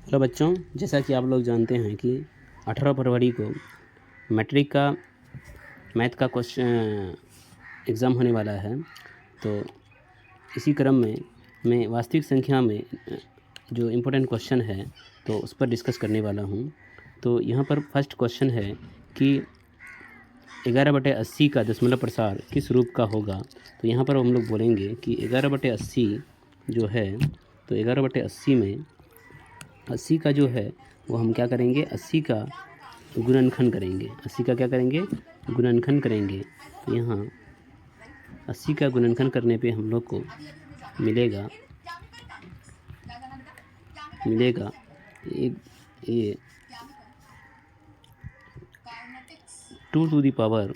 Hello बच्चों, जैसा कि आप लोग जानते हैं कि 18 फरवरी को मैट्रिक का मैथ का क्वेश्चन एग्ज़ाम होने वाला है। तो इसी क्रम में मैं वास्तविक संख्या में जो इम्पोर्टेंट क्वेश्चन है तो उस पर डिस्कस करने वाला हूँ। तो यहाँ पर फर्स्ट क्वेश्चन है कि 11/80 का दशमलव प्रसार किस रूप का होगा। तो यहाँ पर हम लोग बोलेंगे कि 11/80 जो है, तो 11/80 में 80 का जो है वो हम क्या करेंगे, 80 का गुणनखंड करेंगे। 80 का क्या करेंगे, गुणनखंड करेंगे। तो यहाँ 80 का गुणनखंड करने पे हम लोग को मिलेगा ये 2 to the power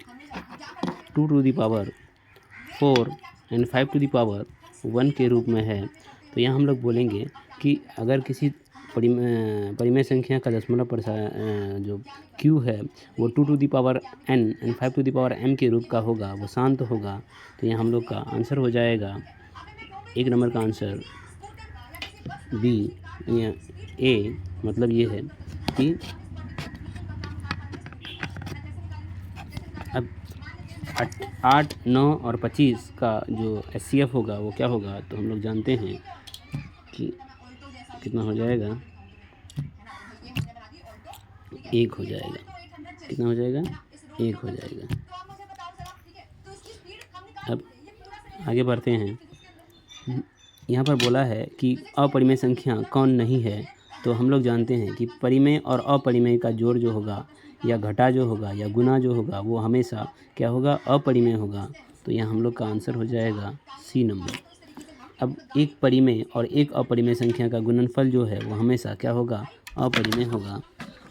4 and 5 to the power 1 के रूप में है। तो यहाँ हम लोग बोलेंगे कि अगर किसी परिमेय संख्या का दशमलव प्रसार जो q है वो 2 to the power n and 5 to the power m के रूप का होगा, वो शांत होगा। तो यहाँ हम लोग का आंसर हो जाएगा, एक नंबर का आंसर बी या ए। मतलब ये है कि अब 8, 9 और 25 का जो HCF होगा वो क्या होगा। तो हम लोग जानते हैं कि कितना हो जाएगा, 1 हो जाएगा। कितना हो जाएगा, 1 हो जाएगा। अब आगे बढ़ते हैं। यहाँ पर बोला है कि अपरिमेय संख्या कौन नहीं है। तो हम लोग जानते हैं कि परिमेय और अपरिमेय का जोड़ जो होगा या घटा जो होगा या गुना जो होगा वो हमेशा क्या होगा, अपरिमेय होगा। तो यहाँ हम लोग का आंसर हो जाएगा सी नंबर। अब एक परिमेय और एक अपरिमेय संख्या का गुणनफल जो है वो हमेशा क्या होगा, अपरिमेय होगा।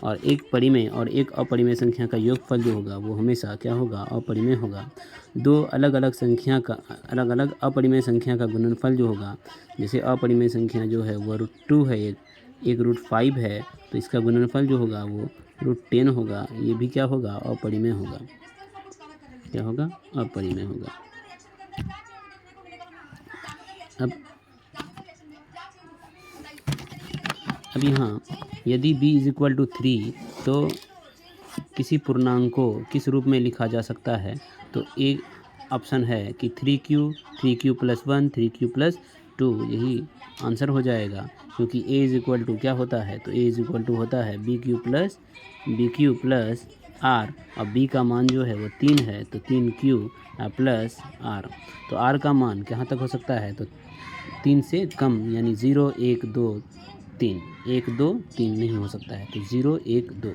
और एक परिमेय और एक अपरिमेय संख्या का योगफल जो होगा वो हमेशा क्या होगा, अपरिमेय होगा। दो अलग अलग संख्या का अलग अलग अपरिमेय संख्या का गुणनफल जो होगा, जैसे अपरिमेय संख्या जो है वो √2 है, एक √5 है, तो इसका गुणनफल जो होगा वो √10 होगा। ये भी क्या होगा, अपरिमेय होगा। क्या होगा, अपरिमेय होगा। अब यहाँ यदि b = 3 तो किसी पूर्णांक को किस रूप में लिखा जा सकता है। तो एक ऑप्शन है कि 3q, 3q + 1, 3q + 2, यही आंसर हो जाएगा। क्योंकि a = क्या होता है, तो a = होता है bq + r। अब b का मान जो है वो 3 है, तो 3q + r। तो r का मान कहाँ तक हो सकता है, तो 3 से कम, यानी 0, 1, 2, 3, 1, 2, 3 नहीं हो सकता है, तो 0, 1, 2।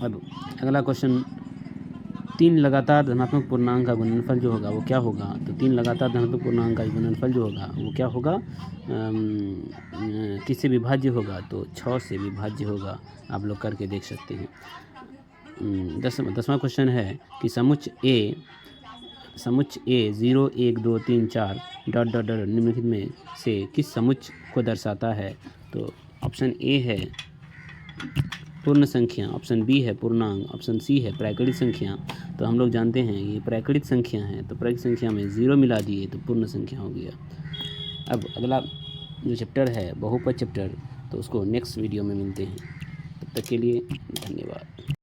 अब अगला क्वेश्चन, 3 लगातार धनात्मक पूर्णांक का गुणनफल जो होगा वो क्या होगा। तो 3 लगातार धनात्मक पूर्णांक का गुणनफल जो होगा वो क्या होगा, किससे विभाज्य होगा, तो 6 से विभाज्य होगा। आप लोग करके देख सकते हैं। 10वां क्वेश्चन है कि समुच्चय ए 0, 1, 2, 3, 4 ... निम्नलिखित में से किस समुच्चय को दर्शाता है। तो ऑप्शन ए है पूर्ण संख्या, ऑप्शन बी है पूर्णांक, ऑप्शन सी है प्राकृत संख्या। तो हम लोग जानते हैं ये प्राकृत संख्या है, तो प्राकृत संख्या में 0 मिला दिए तो पूर्ण संख्या हो गया। अब अगला जो चैप्टर है बहुपद चैप्टर, तो उसको नेक्स्ट वीडियो में मिलते हैं। तब तक के लिए धन्यवाद।